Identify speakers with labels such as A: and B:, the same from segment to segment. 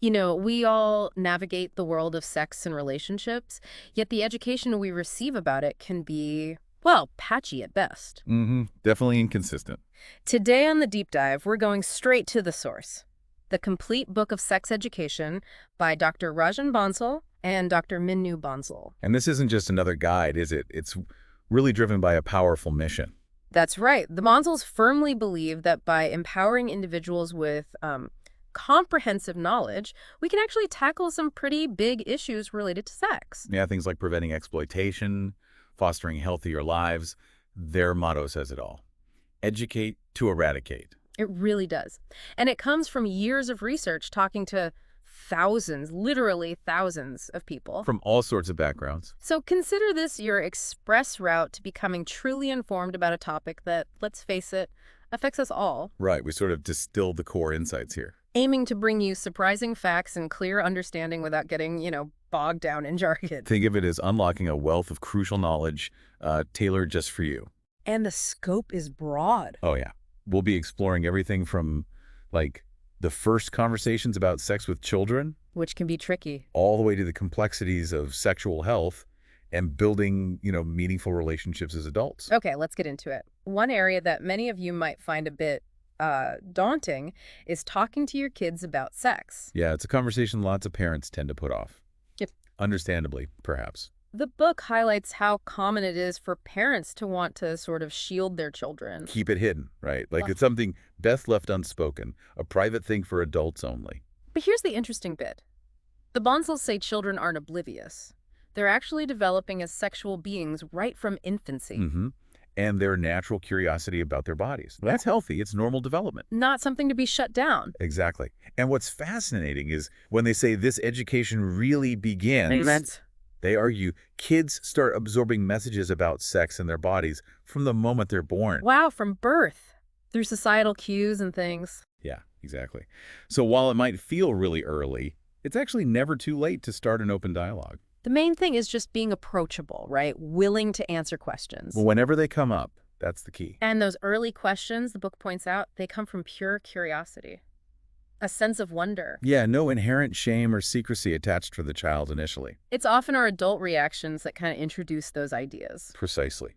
A: You know, we all navigate the world of sex and relationships, yet the education we receive about it can be, well, patchy at best.
B: Definitely inconsistent.
A: Today on the deep dive, we're going straight to the source. The Complete Book of Sex Education by Dr. Rajan Bansal and Dr. Minnu Bansal.
B: And this isn't just another guide, is it? It's really driven by a powerful mission.
A: That's right. The Bansals firmly believe that by empowering individuals with comprehensive knowledge, we can actually tackle some pretty big issues related to sex.
B: Yeah, things like preventing exploitation, fostering healthier lives. Their motto says it all. Educate to eradicate.
A: It really does. And it comes from years of research talking to thousands, literally thousands of people.
B: From all sorts of backgrounds.
A: So consider this your express route to becoming truly informed about a topic that, let's face it, affects us all.
B: Right, we sort of distilled the core insights here.
A: Aiming to bring you surprising facts and clear understanding without getting, bogged down in jargon.
B: Think of it as unlocking a wealth of crucial knowledge tailored just for you.
A: And the scope is broad.
B: Oh, yeah. We'll be exploring everything from, like, the first conversations about sex with children,
A: Which can be tricky.
B: all the way to the complexities of sexual health and building, meaningful relationships as adults.
A: Okay, let's get into it. One area that many of you might find a bit daunting is talking to your kids about sex.
B: Yeah, it's a conversation lots of parents tend to put off.
A: Yep.
B: Understandably, perhaps.
A: The book highlights how common it is for parents to want to sort of shield their children.
B: Keep it hidden, right? Like
A: Ugh.
B: it's something best left unspoken, a private thing for adults only.
A: But here's the interesting bit. The Bonsals say children aren't oblivious. They're actually developing as sexual beings right from infancy.
B: And their natural curiosity about their bodies. That's healthy. It's normal development.
A: Not something to be shut down.
B: Exactly. And what's fascinating is when they say this education really begins, they argue kids start absorbing messages about sex and their bodies from the moment they're born.
A: Wow, from birth, through societal cues and things.
B: Yeah, exactly. So while it might feel really early, it's actually never too late to start an open dialogue.
A: The main thing is just being approachable, right? Willing to answer questions.
B: Whenever they come up, that's the key.
A: And those early questions, the book points out, they come from pure curiosity. A sense of wonder.
B: Yeah, no inherent shame or secrecy attached for the child initially.
A: It's often our adult reactions that kind of introduce those ideas.
B: Precisely.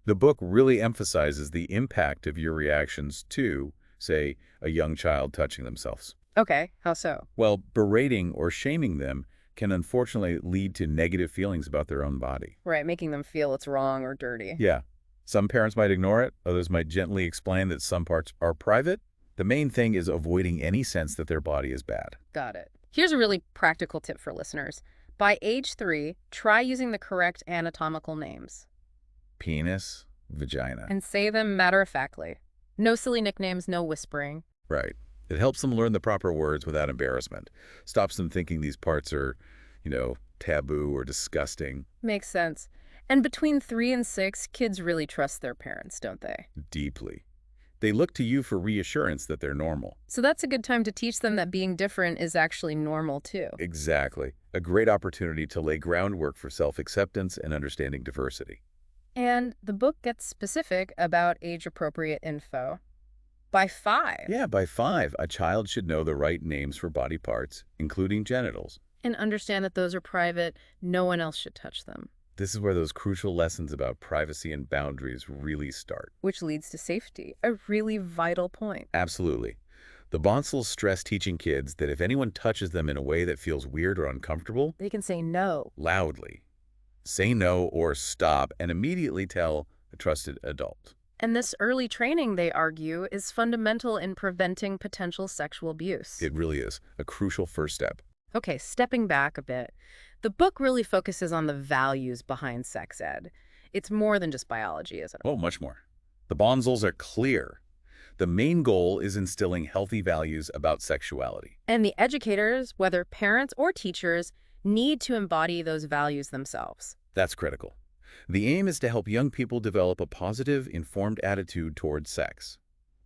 B: The book really emphasizes the impact of your reactions to, say, a young child touching themselves.
A: Okay, how so?
B: Well, berating or shaming them can unfortunately lead to negative feelings about their own body.
A: Right, making them feel it's wrong or dirty.
B: Yeah. Some parents might ignore it. Others might gently explain that some parts are private. The main thing is avoiding any sense that their body is bad.
A: Got it. Here's a really practical tip for listeners. By age 3, try using the correct anatomical names.
B: Penis, vagina.
A: And say them matter-of-factly. No silly nicknames, no whispering.
B: Right. It helps them learn the proper words without embarrassment. Stops them thinking these parts are, taboo or disgusting.
A: Makes sense. And between 3 and 6, kids really trust their parents, don't they?
B: Deeply. They look to you for reassurance that they're normal.
A: So that's a good time to teach them that being different is actually normal, too.
B: Exactly. A great opportunity to lay groundwork for self-acceptance and understanding diversity.
A: And the book gets specific about age-appropriate info. By 5.
B: Yeah, by 5, a child should know the right names for body parts, including genitals.
A: And understand that those are private. No one else should touch them.
B: This is where those crucial lessons about privacy and boundaries really start.
A: Which leads to safety, a really vital point.
B: Absolutely. The Bonsals stress teaching kids that if anyone touches them in a way that feels weird or uncomfortable,
A: They can say no.
B: loudly, say no or stop, and immediately tell a trusted adult.
A: And this early training, they argue, is fundamental in preventing potential sexual abuse.
B: It really is a crucial first step.
A: Okay, stepping back a bit, the book really focuses on the values behind sex ed. It's more than just biology, isn't it?
B: Oh, much more. The Bonsals are clear. The main goal is instilling healthy values about sexuality.
A: And the educators, whether parents or teachers, need to embody those values themselves.
B: That's critical. The aim is to help young people develop a positive, informed attitude towards sex,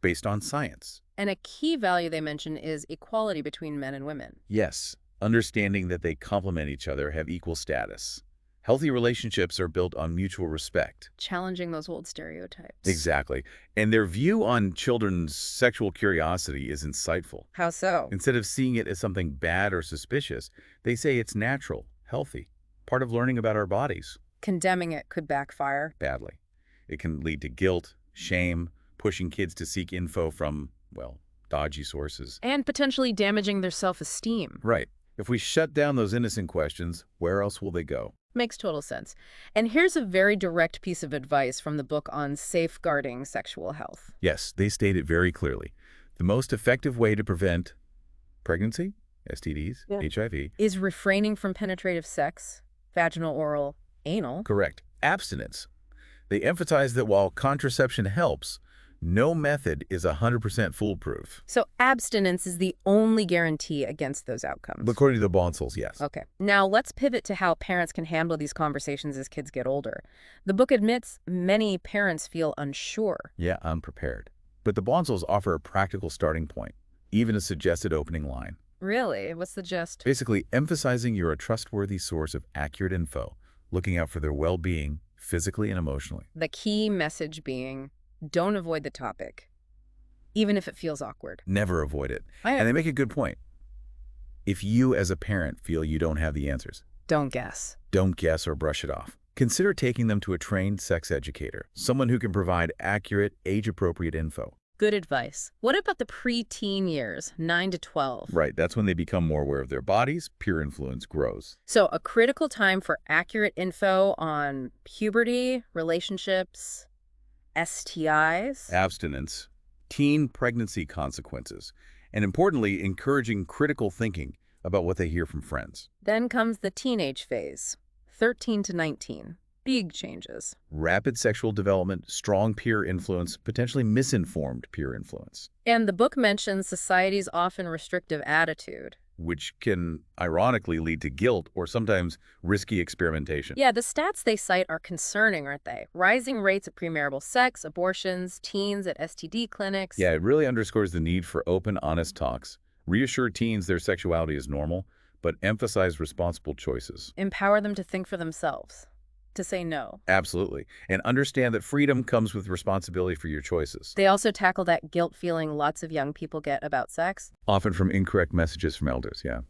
B: based on science.
A: And a key value they mention is equality between men and women.
B: Yes, understanding that they complement each other, have equal status. Healthy relationships are built on mutual respect.
A: Challenging those old stereotypes.
B: Exactly. And their view on children's sexual curiosity is insightful.
A: How so?
B: Instead of seeing it as something bad or suspicious, they say it's natural, healthy, part of learning about our bodies.
A: Condemning it could backfire.
B: Badly. It can lead to guilt, shame, pushing kids to seek info from, well, dodgy sources.
A: And potentially damaging their self-esteem.
B: Right. If we shut down those innocent questions, where else will they go?
A: Makes total sense. And here's a very direct piece of advice from the book on safeguarding sexual health.
B: Yes, they state it very clearly. The most effective way to prevent pregnancy, STDs, HIV,
A: is refraining from penetrative sex, vaginal, oral, anal.
B: Correct. Abstinence. They emphasize that while contraception helps, no method is 100% foolproof.
A: So abstinence is the only guarantee against those outcomes.
B: According to the Bonsals, yes.
A: Okay. Now let's pivot to how parents can handle these conversations as kids get older. The book admits many parents feel unsure.
B: Yeah, unprepared. But the Bonsals offer a practical starting point, even a suggested opening line.
A: Really? What's the gist?
B: Basically, emphasizing you're a trustworthy source of accurate info, looking out for their well-being, physically and emotionally.
A: The key message being, don't avoid the topic, even if it feels awkward.
B: Never avoid it. And they make a good point. If you as a parent feel you don't have the answers,
A: don't guess.
B: Don't guess or brush it off. Consider taking them to a trained sex educator, someone who can provide accurate, age-appropriate info.
A: Good advice. What about the preteen years, 9 to 12?
B: Right, that's when they become more aware of their bodies, peer influence grows.
A: So a critical time for accurate info on puberty, relationships, STIs.
B: Abstinence, teen pregnancy consequences, and importantly, encouraging critical thinking about what they hear from friends.
A: Then comes the teenage phase, 13 to 19. Big changes.
B: Rapid sexual development, strong peer influence, potentially misinformed peer influence.
A: And the book mentions society's often restrictive attitude,
B: which can ironically lead to guilt or sometimes risky experimentation.
A: Yeah, the stats they cite are concerning, aren't they? Rising rates of premarital sex, abortions, teens at STD clinics.
B: Yeah, it really underscores the need for open, honest talks. Reassure teens their sexuality is normal, but emphasize responsible choices.
A: Empower them to think for themselves, to say no.
B: Absolutely. And understand that freedom comes with responsibility for your choices.
A: They also tackle that guilt feeling lots of young people get about sex.
B: Often from incorrect messages from elders, yeah.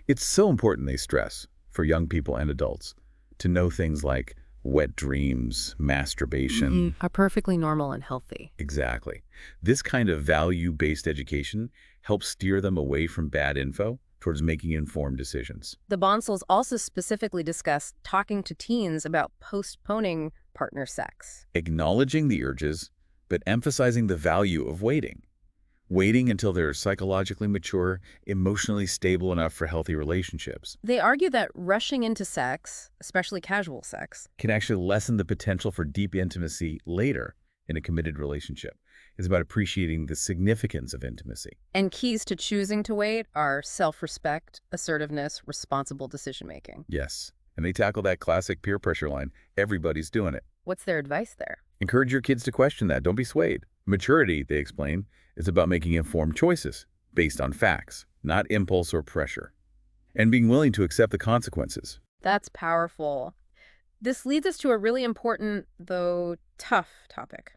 B: It's so important, they stress, for young people and adults, to know things like wet dreams, masturbation.
A: Are perfectly normal and healthy.
B: Exactly. This kind of value-based education helps steer them away from bad info towards making informed decisions.
A: The Bonsals also specifically discuss talking to teens about postponing partner sex.
B: Acknowledging the urges, but emphasizing the value of waiting. Waiting until they're psychologically mature, emotionally stable enough for healthy relationships.
A: They argue that rushing into sex, especially casual sex,
B: can actually lessen the potential for deep intimacy later in a committed relationship. It's about appreciating the significance of intimacy.
A: And keys to choosing to wait are self-respect, assertiveness, responsible decision-making.
B: Yes, and they tackle that classic peer pressure line, everybody's doing it.
A: What's their advice there?
B: Encourage your kids to question that. Don't be swayed. Maturity, they explain, is about making informed choices based on facts, not impulse or pressure, and being willing to accept the consequences.
A: That's powerful. This leads us to a really important, though tough topic.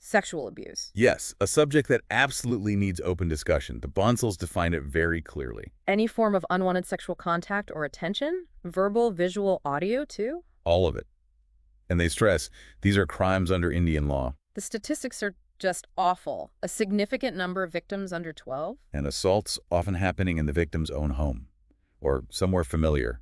A: Sexual abuse.
B: Yes, a subject that absolutely needs open discussion. The Bonsals define it very clearly.
A: Any form of unwanted sexual contact or attention? Verbal, visual, audio, too?
B: All of it. And they stress these are crimes under Indian law.
A: The statistics are just awful. A significant number of victims under 12?
B: And assaults often happening in the victim's own home or somewhere familiar.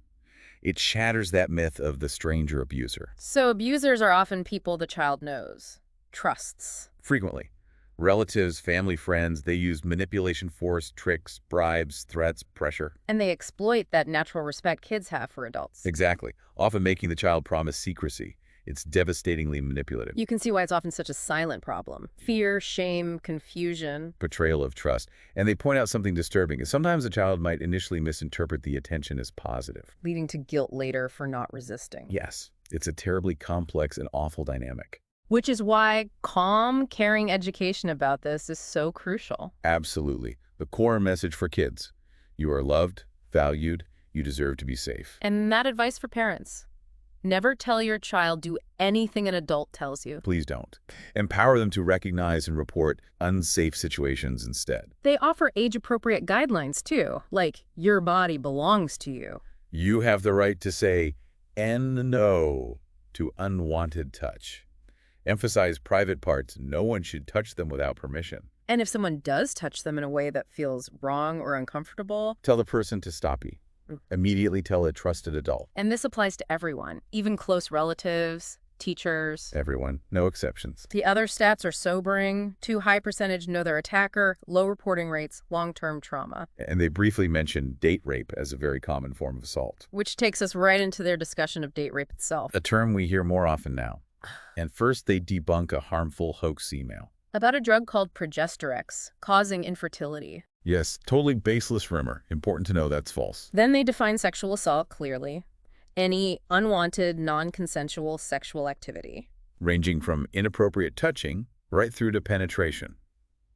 B: It shatters that myth of the stranger abuser.
A: So abusers are often people the child knows, trusts.
B: Frequently. Relatives, family, friends, they use manipulation, force, tricks, bribes, threats, pressure.
A: And they exploit that natural respect kids have for adults.
B: Exactly. Often making the child promise secrecy. It's devastatingly manipulative.
A: You can see why it's often such a silent problem. Fear, shame, confusion.
B: Betrayal of trust. And they point out something disturbing. Sometimes a child might initially misinterpret the attention as positive,
A: leading to guilt later for not resisting.
B: Yes. It's a terribly complex and awful dynamic.
A: Which is why calm, caring education about this is so crucial.
B: Absolutely. The core message for kids. You are loved, valued, you deserve to be safe.
A: And that advice for parents. Never tell your child do anything an adult tells you.
B: Please don't. Empower them to recognize and report unsafe situations instead.
A: They offer age-appropriate guidelines, too, like your body belongs to you.
B: You have the right to say no to unwanted touch. Emphasize private parts. No one should touch them without permission.
A: And if someone does touch them in a way that feels wrong or uncomfortable,
B: Tell the person to stop you. Immediately tell a trusted adult.
A: and this applies to everyone, even close relatives, teachers.
B: Everyone, no exceptions.
A: The other stats are sobering. Too high percentage know their attacker, low reporting rates, long-term trauma.
B: And they briefly mention date rape as a very common form of assault.
A: Which takes us right into their discussion of date rape itself.
B: A term we hear more often now. And first, they debunk a harmful hoax email.
A: About a drug called Progesterex, causing infertility.
B: Yes, totally baseless rumor. Important to know that's false.
A: Then they define sexual assault clearly. Any unwanted, non-consensual sexual activity.
B: Ranging from inappropriate touching right through to penetration.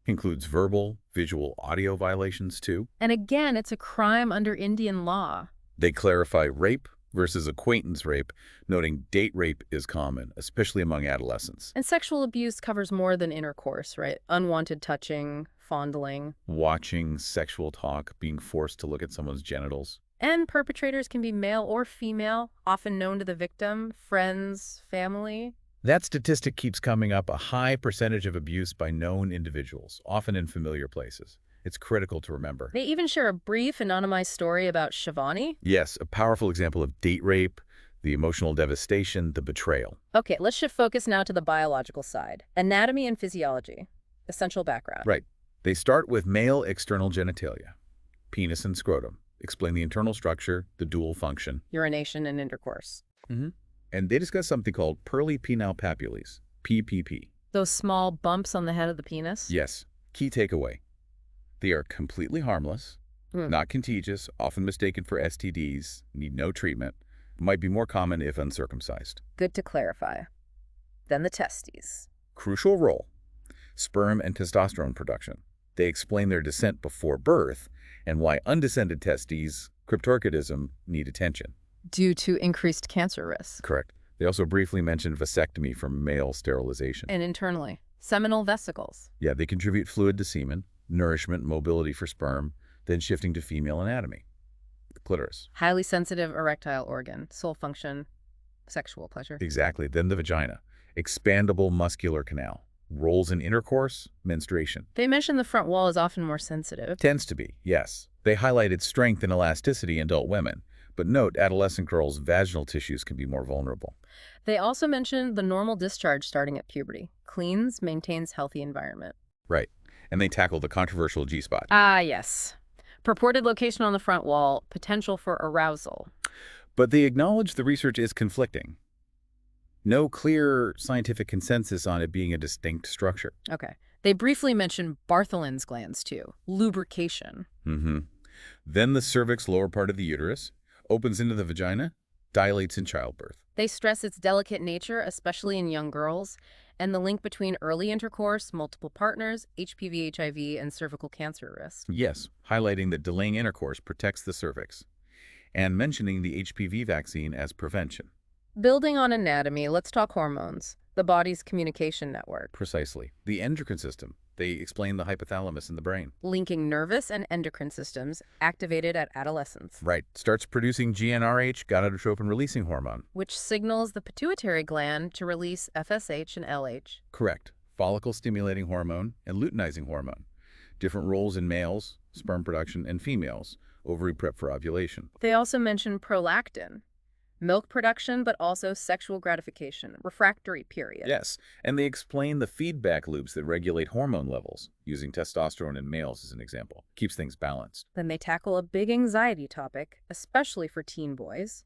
B: Includes verbal, visual, audio violations too.
A: And again, it's a crime under Indian law.
B: They clarify rape versus acquaintance rape, noting date rape is common, especially among adolescents.
A: And sexual abuse covers more than intercourse, right? Unwanted touching, fondling.
B: Watching sexual talk, being forced to look at someone's genitals.
A: And perpetrators can be male or female, often known to the victim, friends, family.
B: That statistic keeps coming up, a high percentage of abuse by known individuals, often in familiar places. It's critical to remember.
A: They even share a brief, anonymized story about Shivani.
B: Yes, a powerful example of date rape, the emotional devastation, the betrayal.
A: Okay, let's shift focus now to the biological side. Anatomy and physiology. Essential background.
B: Right. They start with male external genitalia, penis and scrotum. Explain the internal structure, the dual function.
A: Urination and intercourse.
B: And they discuss something called pearly penile papules, PPP.
A: Those small bumps on the head of the penis?
B: Yes. Key takeaway. They are completely harmless, not contagious, often mistaken for STDs, need no treatment, might be more common if uncircumcised.
A: Good to clarify. Then the testes.
B: Crucial role. Sperm and testosterone production. They explain their descent before birth and why undescended testes, cryptorchidism, need attention.
A: Due to increased cancer risk.
B: Correct. They also briefly mentioned vasectomy for male sterilization.
A: And internally, seminal vesicles.
B: Yeah, they contribute fluid to semen, nourishment, mobility for sperm, then shifting to female anatomy. The clitoris.
A: Highly sensitive erectile organ, sole function, sexual pleasure.
B: Exactly. Then the vagina. Expandable muscular canal. Roles in intercourse, menstruation.
A: They mention the front wall is often more sensitive.
B: Tends to be, yes. They highlight its strength and elasticity in adult women. But note, adolescent girls' vaginal tissues can be more vulnerable.
A: They also mention the normal discharge starting at puberty. Cleans, maintains healthy environment.
B: Right. And they tackle the controversial G-spot.
A: Ah, yes. Purported location on the front wall, potential for arousal.
B: But they acknowledge the research is conflicting. No clear scientific consensus on it being a distinct structure.
A: Okay. They briefly mention Bartholin's glands, too. Lubrication.
B: Then the cervix, lower part of the uterus, opens into the vagina, dilates in childbirth.
A: They stress its delicate nature, especially in young girls, and the link between early intercourse, multiple partners, HPV, HIV, and cervical cancer risk.
B: Yes, highlighting that delaying intercourse protects the cervix, and mentioning the HPV vaccine as prevention.
A: Building on anatomy, let's talk hormones, the body's communication network.
B: Precisely. The endocrine system. They explain the hypothalamus in the brain.
A: Linking nervous and endocrine systems activated at adolescence.
B: Right. Starts producing GnRH, gonadotropin-releasing hormone.
A: Which signals the pituitary gland to release FSH and LH.
B: Correct. Follicle-stimulating hormone and luteinizing hormone. Different roles in males, sperm production, and females, ovary prep for ovulation.
A: They also mention prolactin. Milk production, but also sexual gratification, refractory period.
B: Yes, and they explain the feedback loops that regulate hormone levels, using testosterone in males as an example. Keeps things balanced.
A: Then they tackle a big anxiety topic, especially for teen boys.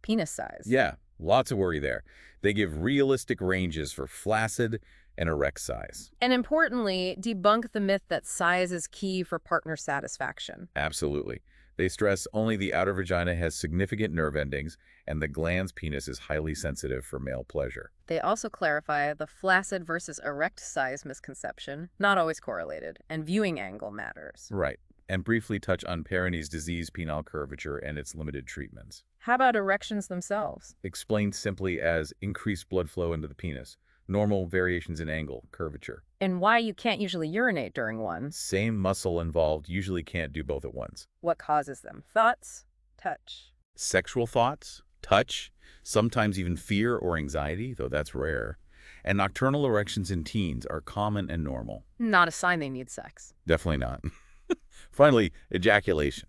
A: Penis size.
B: Yeah, lots of worry there. They give realistic ranges for flaccid and erect size.
A: And importantly, debunk the myth that size is key for partner satisfaction.
B: Absolutely. They stress only the outer vagina has significant nerve endings and the glans penis is highly sensitive for male pleasure.
A: They also clarify the flaccid versus erect size misconception, not always correlated, and viewing angle matters.
B: Right. and briefly touch on Peyronie's disease, penile curvature, and its limited treatments.
A: How about erections themselves?
B: Explained simply as increased blood flow into the penis, normal variations in angle, curvature.
A: And why you can't usually urinate during one?
B: Same muscle involved usually can't do both at once.
A: What causes them? Thoughts? Touch?
B: Sexual thoughts, touch, sometimes even fear or anxiety, though that's rare. And nocturnal erections in teens are common and normal.
A: Not a sign they need sex.
B: Definitely not. Finally, ejaculation.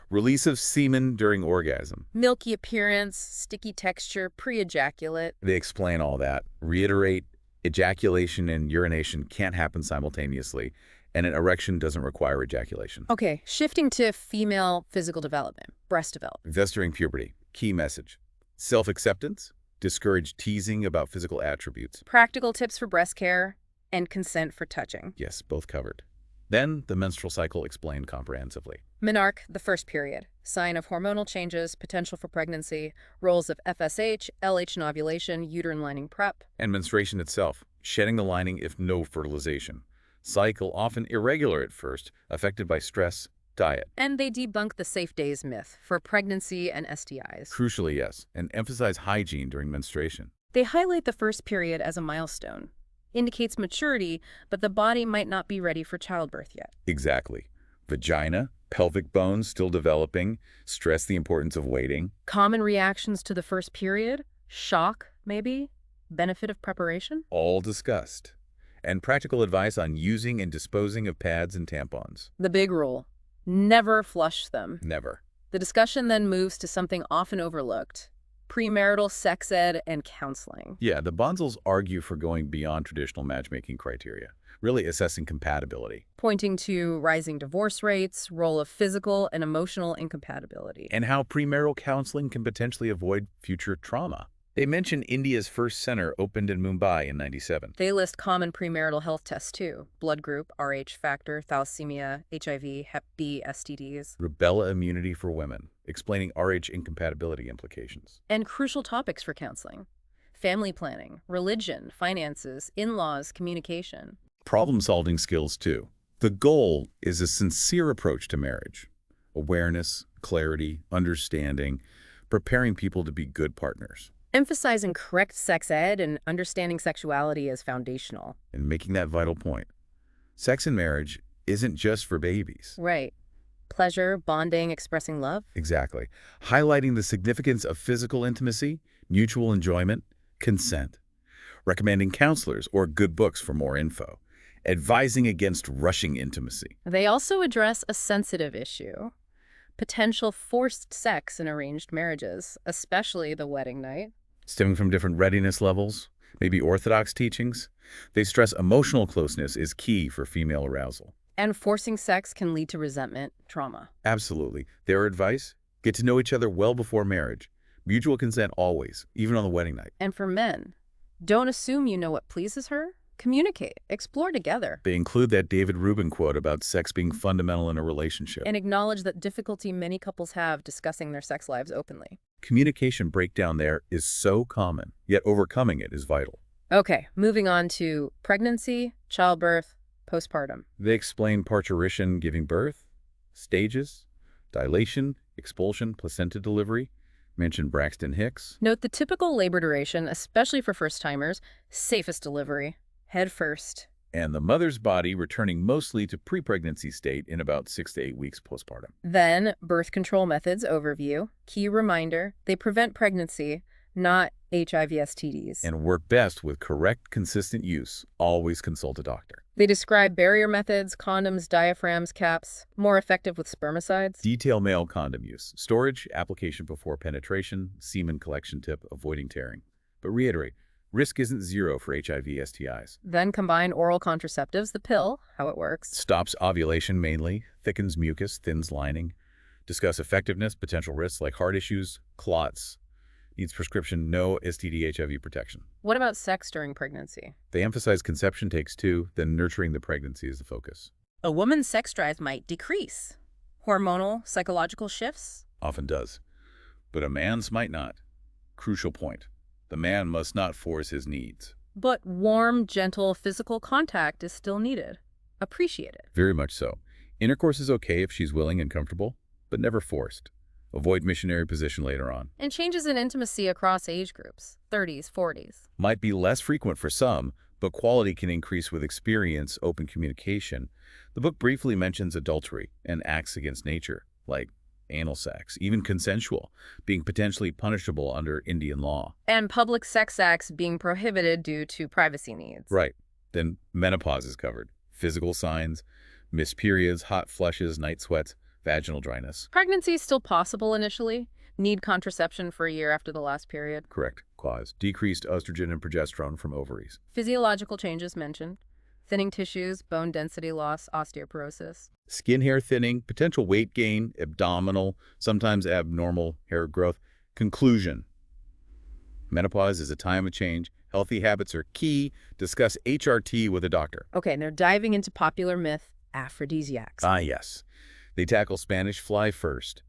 B: Release of semen during orgasm.
A: Milky appearance, sticky texture, pre-ejaculate.
B: They explain all that. Reiterate, ejaculation and urination can't happen simultaneously, and an erection doesn't require ejaculation.
A: Okay, shifting to female physical development, breast development.
B: Thus during puberty. Key message. Self-acceptance. Discourage teasing about physical attributes.
A: Practical tips for breast care and consent for touching.
B: Yes, both covered. Then, the menstrual cycle explained comprehensively.
A: Menarche, the first period. Sign of hormonal changes, potential for pregnancy, roles of FSH, LH in ovulation, uterine lining prep.
B: And menstruation itself, shedding the lining if no fertilization. Cycle often irregular at first, affected by stress, diet.
A: And they debunk the safe days myth for pregnancy and STIs.
B: Crucially, yes, and emphasize hygiene during menstruation.
A: They highlight the first period as a milestone. Indicates maturity, but the body might not be ready for childbirth yet.
B: Exactly. Vagina, pelvic bones still developing, stress the importance of waiting.
A: Common reactions to the first period? Shock, maybe? Benefit of preparation?
B: All discussed. And practical advice on using and disposing of pads and tampons.
A: The big rule. Never flush them.
B: Never.
A: The discussion then moves to something often overlooked. Premarital sex ed and counseling.
B: Yeah, the Bonzels argue for going beyond traditional matchmaking criteria, really assessing compatibility.
A: Pointing to rising divorce rates, role of physical and emotional incompatibility.
B: And how premarital counseling can potentially avoid future trauma. They mention India's first center opened in Mumbai in '97.
A: They list common premarital health tests too. Blood group, Rh factor, thalassemia, HIV, Hep B, STDs.
B: Rubella immunity for women, explaining Rh incompatibility implications.
A: And crucial topics for counseling. Family planning, religion, finances, in-laws, communication.
B: Problem-solving skills too. The goal is a sincere approach to marriage. Awareness, clarity, understanding, preparing people to be good partners.
A: Emphasizing correct sex ed and understanding sexuality as foundational.
B: And making that vital point. Sex in marriage isn't just for babies.
A: Right. Pleasure, bonding, expressing love.
B: Exactly. Highlighting the significance of physical intimacy, mutual enjoyment, consent. Recommending counselors or good books for more info. Advising against rushing intimacy.
A: They also address a sensitive issue. Potential forced sex in arranged marriages, especially the wedding night.
B: Stemming from different readiness levels, maybe orthodox teachings, they stress emotional closeness is key for female arousal.
A: And forcing sex can lead to resentment, trauma.
B: Absolutely. Their advice? Get to know each other well before marriage. Mutual consent always, even on the wedding night.
A: And for men, don't assume you know what pleases her. Communicate. Explore together.
B: They include that David Rubin quote about sex being fundamental in a relationship.
A: And acknowledge that difficulty many couples have discussing their sex lives openly.
B: Communication breakdown there is so common, yet overcoming it is vital.
A: Okay, moving on to pregnancy, childbirth, postpartum.
B: They explain parturition, giving birth, stages, dilation, expulsion, placenta delivery, mention Braxton Hicks.
A: Note the typical labor duration, especially for first-timers, safest delivery, head first.
B: And the mother's body returning mostly to pre-pregnancy state in about 6 to 8 weeks postpartum.
A: Then, birth control methods overview. Key reminder, they prevent pregnancy, not HIV/STDs.
B: And work best with correct, consistent use. Always consult a doctor.
A: They describe barrier methods, condoms, diaphragms, caps, more effective with spermicides.
B: Detail male condom use. Storage, application before penetration, semen collection tip, avoiding tearing. But reiterate, risk isn't zero for HIV/STIs.
A: Then combine oral contraceptives, the pill, how it works.
B: Stops ovulation mainly, thickens mucus, thins lining. Discuss effectiveness, potential risks like heart issues, clots. Needs prescription, no STD/HIV protection.
A: What about sex during pregnancy?
B: They emphasize conception takes two, then nurturing the pregnancy is the focus.
A: A woman's sex drive might decrease. Hormonal, psychological shifts?
B: Often does. But a man's might not. Crucial point. The man must not force his needs.
A: But warm, gentle physical contact is still needed. Appreciate it.
B: Very much so. Intercourse is okay if she's willing and comfortable, but never forced. Avoid missionary position later on.
A: And changes in intimacy across age groups, 30s, 40s.
B: Might be less frequent for some, but quality can increase with experience, open communication. The book briefly mentions adultery and acts against nature, like anal sex, even consensual, being potentially punishable under Indian law.
A: And public sex acts being prohibited due to privacy needs.
B: Right. Then menopause is covered. Physical signs, missed periods, hot flushes, night sweats, vaginal dryness.
A: Pregnancy is still possible initially. Need contraception for a year after the last period.
B: Correct. Clause. Decreased estrogen and progesterone from ovaries.
A: Physiological changes mentioned. Thinning tissues, bone density loss, osteoporosis.
B: Skin hair thinning, potential weight gain, abdominal, sometimes abnormal hair growth. Conclusion. Menopause is a time of change. Healthy habits are key. Discuss HRT with a doctor.
A: Okay, and they're diving into popular myth, aphrodisiacs.
B: Ah, yes. They tackle Spanish fly first.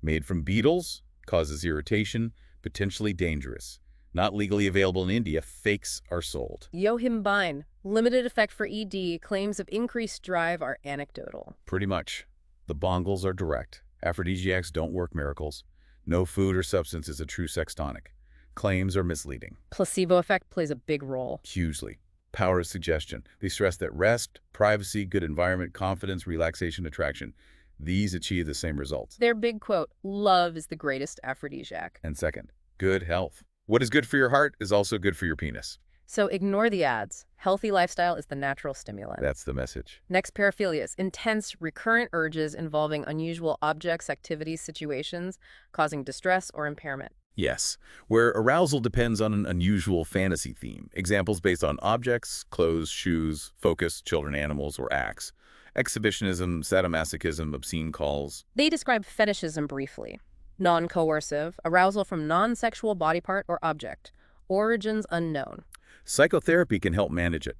B: Made from beetles, causes irritation, potentially dangerous. Not legally available in India, fakes are sold.
A: Yohimbine, limited effect for ED, claims of increased drive are anecdotal.
B: Pretty much. The bongles are direct. Aphrodisiacs don't work miracles. No food or substance is a true sex tonic. Claims are misleading.
A: Placebo effect plays a big role.
B: Hugely. Power of suggestion. They stress that rest, privacy, good environment, confidence, relaxation, attraction. These achieve the same results.
A: Their big quote, love is the greatest aphrodisiac.
B: And second, good health. What is good for your heart is also good for your penis.
A: So ignore the ads. Healthy lifestyle is the natural stimulant.
B: That's the message.
A: Next, paraphilias, intense, recurrent urges involving unusual objects, activities, situations, causing distress or impairment.
B: Yes, where arousal depends on an unusual fantasy theme. Examples based on objects, clothes, shoes, focus, children, animals, or acts. Exhibitionism, sadomasochism, obscene calls.
A: They describe fetishism briefly. Non-coercive, arousal from non-sexual body part or object. Origins unknown.
B: Psychotherapy can help manage it.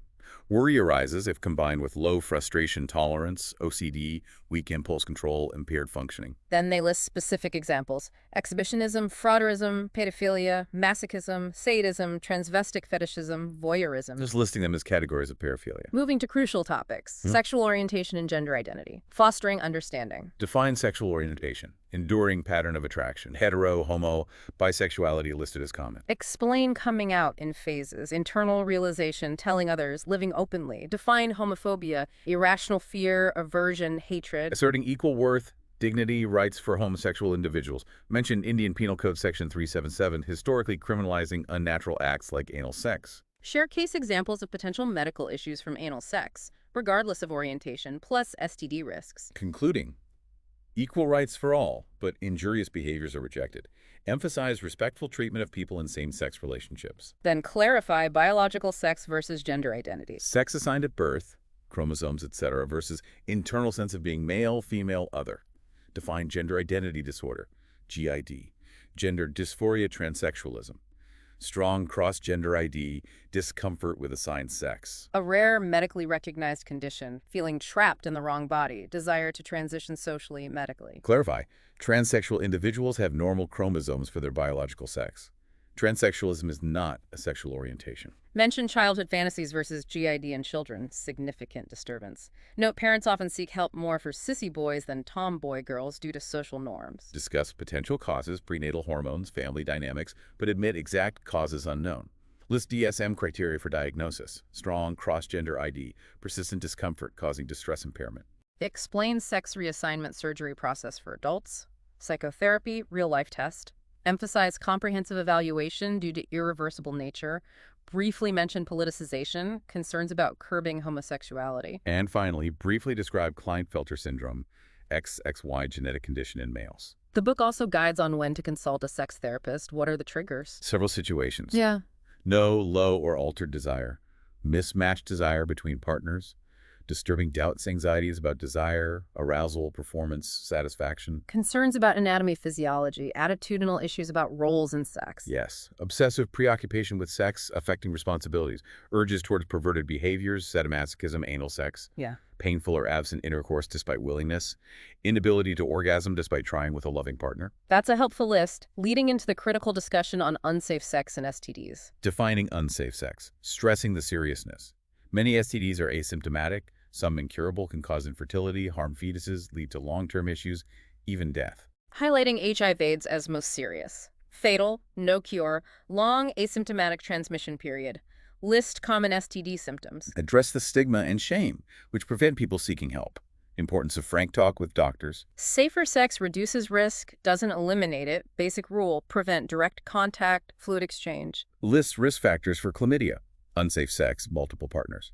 B: Worry arises if combined with low frustration tolerance, OCD, weak impulse control, impaired functioning.
A: Then they list specific examples. Exhibitionism, frauderism, pedophilia, masochism, sadism, transvestic fetishism, voyeurism.
B: Just listing them as categories of paraphilia.
A: Moving to crucial topics. Sexual orientation and gender identity. Fostering understanding.
B: Define sexual orientation. Enduring pattern of attraction. Hetero, homo, bisexuality listed as common.
A: Explain coming out in phases. Internal realization, telling others, living openly. Define homophobia, irrational fear, aversion, hatred.
B: Asserting equal worth, dignity, rights for homosexual individuals. Mention Indian Penal Code Section 377, historically criminalizing unnatural acts like anal sex.
A: Share case examples of potential medical issues from anal sex, regardless of orientation, plus STD risks.
B: Concluding. Equal rights for all, but injurious behaviors are rejected. Emphasize respectful treatment of people in same-sex relationships.
A: Then clarify biological sex versus gender identities.
B: Sex assigned at birth, chromosomes, etc., versus internal sense of being male, female, other. Define gender identity disorder, GID. Gender dysphoria, transsexualism. Strong cross-gender ID, discomfort with assigned sex.
A: A rare medically recognized condition, feeling trapped in the wrong body, desire to transition socially, medically.
B: Clarify. Transsexual individuals have normal chromosomes for their biological sex. Transsexualism is not a sexual orientation.
A: Mention childhood fantasies versus GID in children, significant disturbance. Note parents often seek help more for sissy boys than tomboy girls due to social norms.
B: Discuss potential causes, prenatal hormones, family dynamics, but admit exact causes unknown. List DSM criteria for diagnosis. Strong cross-gender ID, persistent discomfort causing distress impairment.
A: Explain sex reassignment surgery process for adults. Psychotherapy, real-life test. Emphasize comprehensive evaluation due to irreversible nature. Briefly mention politicization, concerns about curbing homosexuality.
B: And finally, briefly describe Klinefelter syndrome, XXY genetic condition in males.
A: The book also guides on when to consult a sex therapist. What are the triggers?
B: Several situations.
A: Yeah.
B: No, low, or altered desire. Mismatched desire between partners. Disturbing doubts, anxieties about desire, arousal, performance, satisfaction.
A: Concerns about anatomy, physiology, attitudinal issues about roles in sex.
B: Yes. Obsessive preoccupation with sex affecting responsibilities. Urges towards perverted behaviors, sadomasochism, anal sex.
A: Yeah.
B: Painful or absent intercourse despite willingness. Inability to orgasm despite trying with a loving partner.
A: That's a helpful list, leading into the critical discussion on unsafe sex and STDs.
B: Defining unsafe sex. Stressing the seriousness. Many STDs are asymptomatic. Some incurable, can cause infertility, harm fetuses, lead to long-term issues, even death.
A: Highlighting HIV/AIDS as most serious. Fatal, no cure, long asymptomatic transmission period. List common STD symptoms.
B: Address the stigma and shame, which prevent people seeking help. Importance of frank talk with doctors.
A: Safer sex reduces risk, doesn't eliminate it. Basic rule, prevent direct contact, fluid exchange.
B: Lists risk factors for chlamydia, unsafe sex, multiple partners.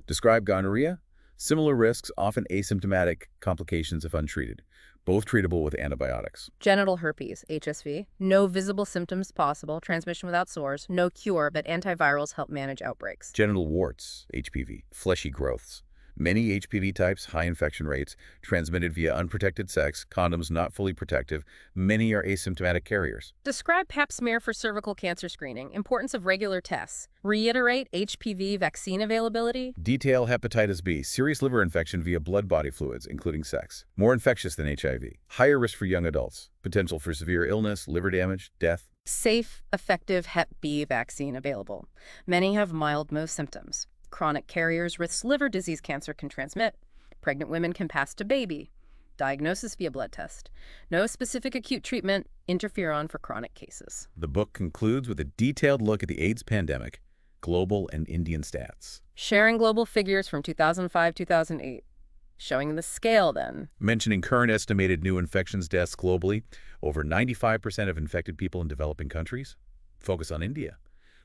B: Describe gonorrhea. Similar risks, often asymptomatic complications if untreated, both treatable with antibiotics.
A: Genital herpes, HSV. No visible symptoms possible, transmission without sores, no cure, but antivirals help manage outbreaks.
B: Genital warts, HPV, fleshy growths. Many HPV types, high infection rates, transmitted via unprotected sex, condoms not fully protective. Many are asymptomatic carriers.
A: Describe pap smear for cervical cancer screening, importance of regular tests. Reiterate HPV vaccine availability.
B: Detail hepatitis B, serious liver infection via blood-body fluids, including sex. More infectious than HIV. Higher risk for young adults. Potential for severe illness, liver damage, death.
A: Safe, effective Hep B vaccine available. Many have mild most symptoms. Chronic carriers risk liver disease cancer can transmit. Pregnant women can pass to baby. Diagnosis via blood test. No specific acute treatment, interferon for chronic cases.
B: The book concludes with a detailed look at the AIDS pandemic, global and Indian stats.
A: Sharing global figures from 2005-2008. Showing the scale then.
B: Mentioning current estimated new infections deaths globally, over 95% of infected people in developing countries. Focus on India.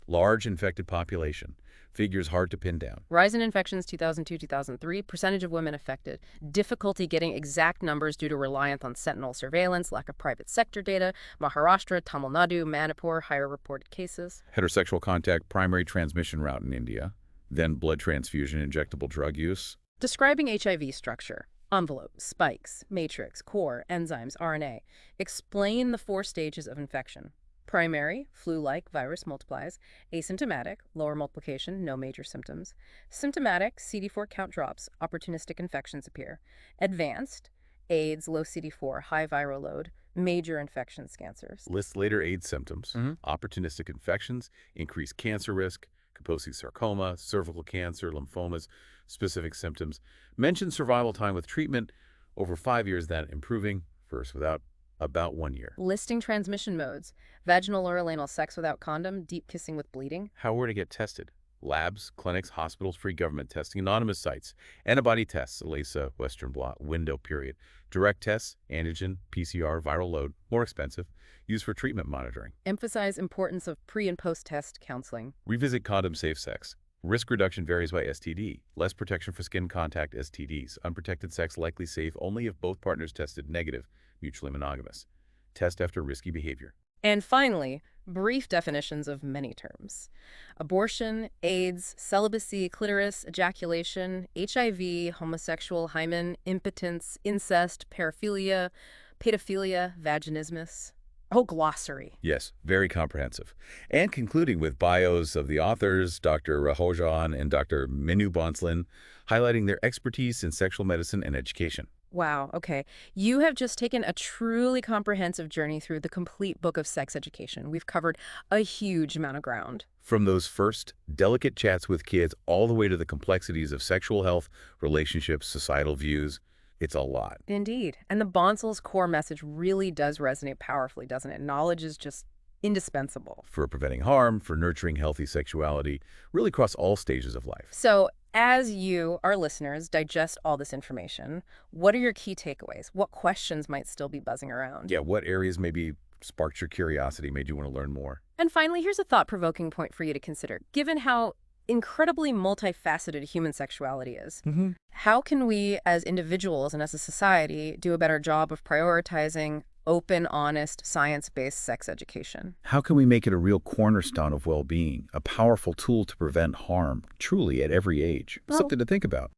B: Large infected population. Figures hard to pin down.
A: Rise in infections 2002-2003, percentage of women affected. Difficulty getting exact numbers due to reliance on sentinel surveillance, lack of private sector data. Maharashtra, Tamil Nadu, Manipur, higher reported cases.
B: Heterosexual contact, primary transmission route in India. Then blood transfusion, injectable drug use.
A: Describing HIV structure. Envelope, spikes, matrix, core, enzymes, RNA. Explain the 4 stages of infection. Primary, flu-like, virus multiplies. Asymptomatic, lower multiplication, no major symptoms. Symptomatic, CD4 count drops, opportunistic infections appear. Advanced, AIDS, low CD4, high viral load, major infections, cancers.
B: Lists later AIDS symptoms. Opportunistic infections, increased cancer risk, Kaposi's sarcoma, cervical cancer, lymphomas, specific symptoms. Mention survival time with treatment, over 5 years, that improving, first without, about 1 year.
A: Listing transmission modes. Vaginal or anal sex without condom, deep kissing with bleeding.
B: How were to get tested? Labs, clinics, hospitals, free government testing, anonymous sites, antibody tests, ELISA, Western blot, window period, direct tests, antigen, PCR, viral load, more expensive, used for treatment monitoring.
A: Emphasize importance of pre- and post-test counseling.
B: Revisit condom-safe sex. Risk reduction varies by STD. Less protection for skin contact STDs. Unprotected sex likely safe only if both partners tested negative, mutually monogamous. Test after risky behavior.
A: And finally, brief definitions of many terms. Abortion, AIDS, celibacy, clitoris, ejaculation, HIV, homosexual, hymen, impotence, incest, paraphilia, pedophilia, vaginismus. Oh, glossary.
B: Yes, very comprehensive. And concluding with bios of the authors, Dr. Rahojan and Dr. Minu Bonslin, highlighting their expertise in sexual medicine and education.
A: Wow, okay. You have just taken a truly comprehensive journey through the complete book of sex education. We've covered a huge amount of ground.
B: From those first delicate chats with kids all the way to the complexities of sexual health, relationships, societal views, it's a lot.
A: Indeed. And the Bonsel's core message really does resonate powerfully, doesn't it? Knowledge is just indispensable.
B: For preventing harm, for nurturing healthy sexuality, really across all stages of life.
A: So, as you, our listeners, digest all this information, what are your key takeaways? What questions might still be buzzing around?
B: Yeah, what areas maybe sparked your curiosity, made you want to learn more?
A: And finally, here's a thought-provoking point for you to consider. Given how incredibly multifaceted human sexuality is, how can we as individuals and as a society do a better job of prioritizing open, honest, science-based sex education?
B: How can we make it a real cornerstone of well-being, a powerful tool to prevent harm, truly at every age?
A: Well,
B: Something to think about.